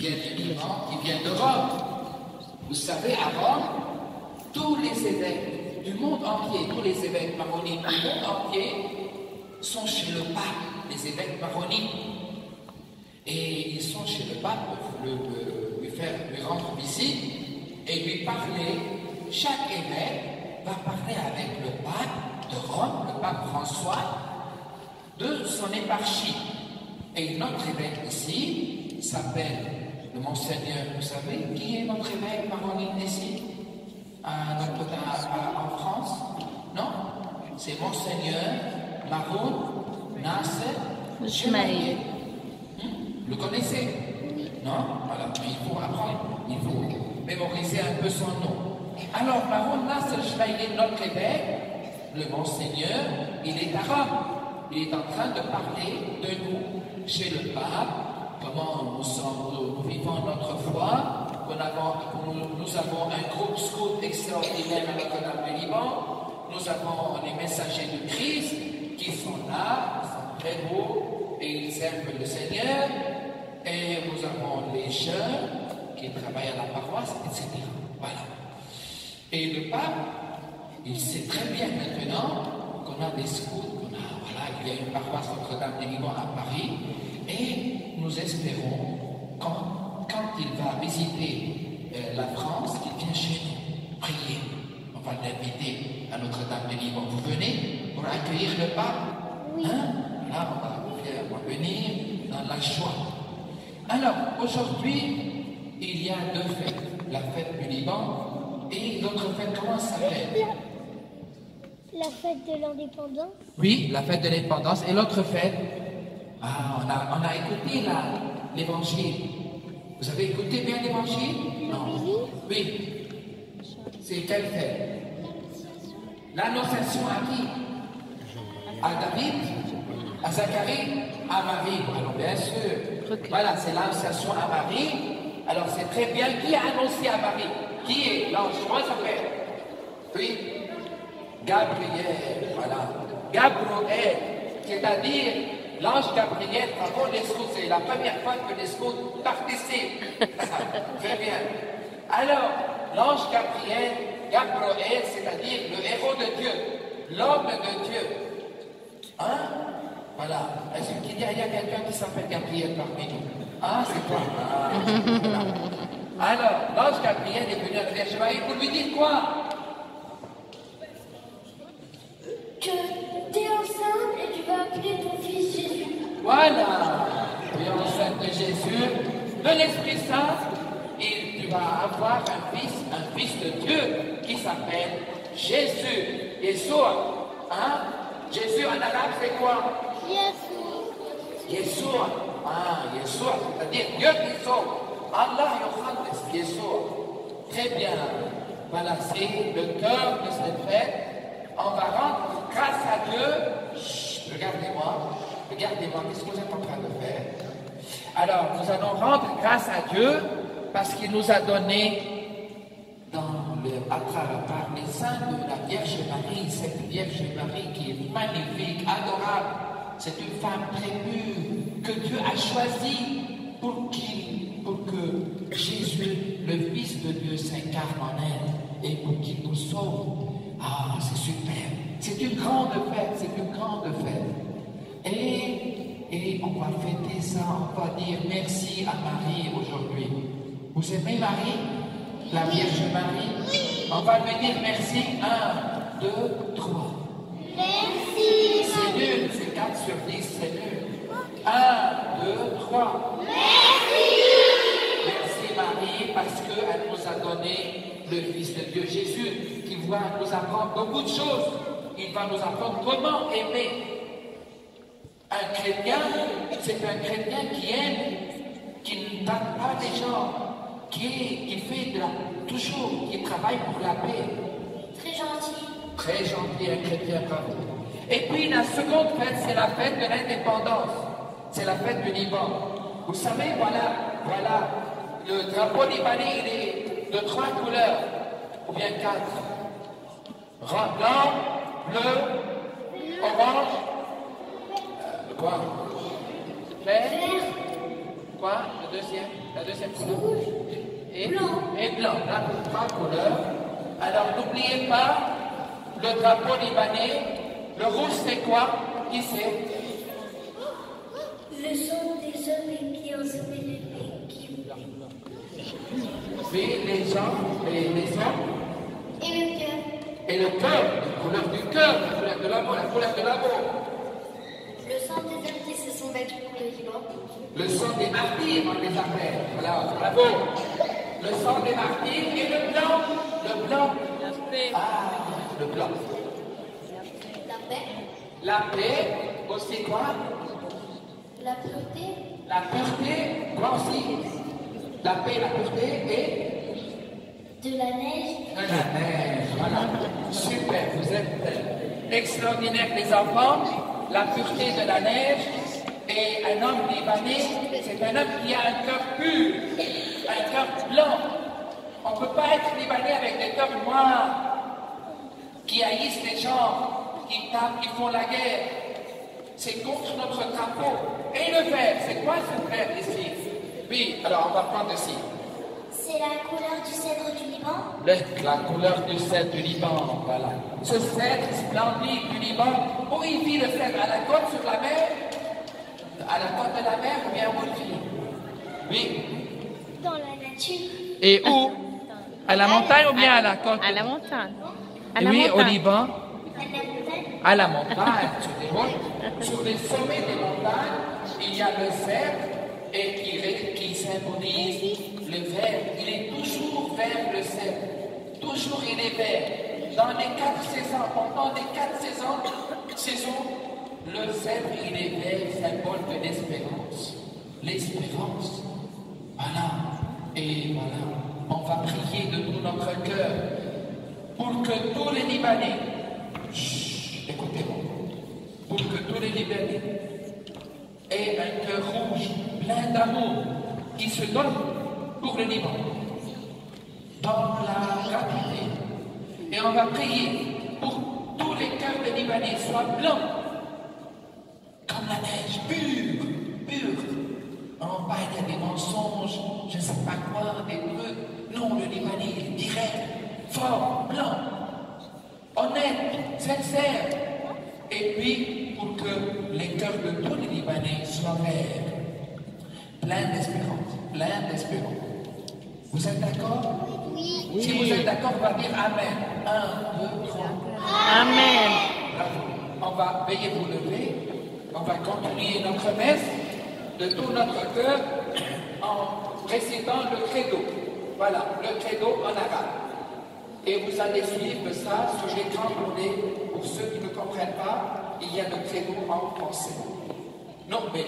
viennent du Liban, qui viennent de Rome. Vous savez, à Rome, tous les évêques du monde entier, tous les évêques maronites du monde entier sont chez le pape, les évêques maronites. Et ils sont chez le pape pour lui rendre visite et lui parler. Chaque évêque va parler avec le pape de Rome, le pape François, de son éparchie. Et notre évêque ici s'appelle le Monseigneur. Vous savez qui est notre évêque maronite ici en France? Non? C'est Monseigneur Maroun Nasser Chevalier. Le connaissez? Non? Voilà, mais il faut apprendre, il faut mémoriser un peu son nom. Alors, Maroun Nasser Chevalier, notre évêque, le Monseigneur, il est à Rome. Il est en train de parler de nous chez le pape, comment nous vivons notre foi. Nous avons un groupe scout extraordinaire à Notre-Dame du Liban. Nous avons les messagers du Christ qui sont là, ils sont très beaux et ils servent le Seigneur. Et nous avons les jeunes qui travaillent à la paroisse, etc. Voilà. Et le pape, il sait très bien maintenant qu'on a des scouts, il y a une paroisse Notre-Dame du Liban à Paris, et nous espérons, quand il va visiter la France, qu'il vient chez nous prier. On va l'inviter à Notre-Dame du Liban. Vous venez pour accueillir le pape? Oui. Hein? Là, on va venir dans la joie. Alors, aujourd'hui, il y a deux fêtes. La fête du Liban et l'autre fête, comment ça s'appelle? La fête de l'indépendance. Oui, la fête de l'indépendance. Et l'autre fête, on a écouté l'évangile. Vous avez écouté bien l'évangile? Non. Oui. C'est quelle fête? L'annonciation à qui? À David? À Zacharie? À Marie? Alors bien sûr. Voilà, c'est l'annonciation à Marie. Alors c'est très bien. Qui a annoncé à Marie? Qui est l'ange? Comment ça s'appelle? Oui. Gabriel, voilà. Gabriel, c'est-à-dire l'ange Gabriel, avant les scouts, c'est la première fois que les scouts participent. Très bien. Alors, l'ange Gabriel, c'est-à-dire le héros de Dieu, l'homme de Dieu. Hein? Voilà. Est-ce qu'il y a quelqu'un qui s'appelle Gabriel parmi nous? Ah, c'est toi. Ah, voilà. Alors, l'ange Gabriel est venu à la Vierge Marie pour lui dire quoi? Que tu es enceinte et tu vas appeler ton fils Jésus. Voilà, tu es enceinte de Jésus, de l'Esprit Saint, et tu vas avoir un fils de Dieu qui s'appelle Jésus. Yeshua. Hein? Jésus en arabe c'est quoi? Yeshua. Ah, Yeshua, c'est-à-dire Dieu qui sauve. Allah Yohannes, Yeshua. Très bien. Voilà, c'est le cœur de cette fête. On va rendre grâce à Dieu. Chut, regardez-moi, qu'est-ce que vous êtes en train de faire? Alors, nous allons rendre grâce à Dieu parce qu'il nous a donné par les seins de la Vierge Marie, cette Vierge Marie qui est magnifique, adorable. C'est une femme très pure que Dieu a choisie pour que Jésus, le Fils de Dieu, s'incarne en elle et pour qu'il nous sauve. Ah, c'est super. C'est une grande fête. Et on va fêter ça, on va dire merci à Marie aujourd'hui. Vous aimez Marie? La Vierge Marie? Oui. On va lui dire merci. 1, 2, 3. Merci. C'est nul, c'est 4 sur 10, c'est nul. 1, 2, 3. Merci. Merci Marie parce qu'elle nous a donné le Fils de Dieu Jésus qui va nous apprendre beaucoup de choses. Il va nous apprendre comment aimer. Un chrétien, c'est un chrétien qui aime, qui ne tape pas les gens, qui fait toujours, qui travaille pour la paix. Très gentil. Très gentil, un chrétien, bravo. Et puis la seconde fête, c'est la fête de l'indépendance. C'est la fête du Liban. Vous savez, voilà, le drapeau libanais, il est de 3 couleurs, ou bien 4. Blanc, bleu, orange, quoi? Vert? Quoi? Le la deuxième couleur. Rouge. Et Blanc. Et blanc, là, 3 couleurs. Alors n'oubliez pas, le drapeau libanais, le rouge c'est quoi? Qui c'est? Le sang des hommes qui ont sauvé les Oui, les gens, les hommes. Et le cœur. Et le cœur, la couleur du cœur, la couleur de l'amour, la couleur de l'amour. Le sang des hommes qui se sont battus pour le Liban. Le sang des martyrs, on les appelle. Voilà, bravo. Le sang des martyrs et le blanc. Le blanc. Ah, le blanc. La paix. La paix, aussi quoi? La pureté. La pureté, quoi aussi? La paix, la pureté et De la neige. de la neige. Voilà. Super, vous êtes extraordinaires les enfants. La pureté de la neige. Et un homme libanais, c'est un homme qui a un cœur pur, un cœur blanc. On ne peut pas être libanais avec des cœurs noirs, qui haïssent les gens, qui tapent, qui font la guerre. C'est contre notre drapeau. Et le vert, c'est quoi ce vert ici? Oui, alors on va prendre ici. C'est la couleur du cèdre du Liban. La couleur du cèdre du Liban, voilà. Ce cèdre splendide du Liban, où il vit le cèdre? À la côte sur la mer? À la côte de la mer ou bien où il vit? Oui. Dans la nature. Et où? À la montagne ou bien à la côte? À la montagne. Oui, au Liban. À la montagne. À la montagne, sur des monts- sur les sommets des montagnes, il y a le cèdre et qui symbolise le vert. Il est toujours vert le cèdre. Toujours il est vert. Dans les 4 saisons, pendant les 4 saisons, le cèdre il est vert, symbole de l'espérance. L'espérance. Voilà. Et voilà. On va prier de tout notre cœur pour que tous les Libanais, écoutez-moi, pour que tous les Libanais aient un cœur rouge, plein d'amour, qui se donne pour le Liban, dans la gravité. Et on va prier pour que tous les cœurs des Libanais soient blancs, comme la neige, pure, pure. Non, pas il y a des mensonges, je ne sais pas quoi, des trucs. Non, le Libanais, il est direct, fort, blanc, honnête, sincère. Et puis, pour que les cœurs de tous les Libanais soient verts, plein d'espérance, plein d'espérance. Vous êtes d'accord? Oui. Si vous êtes d'accord, on va dire Amen. 1, 2, 3. Amen. Bravo. On va veiller vous lever. On va continuer notre messe de tout notre cœur en récitant le credo. Voilà, le credo en arabe. Et vous allez suivre ça sur l'écran pour ceux qui ne comprennent pas. Il y a le credo en français. Non, mais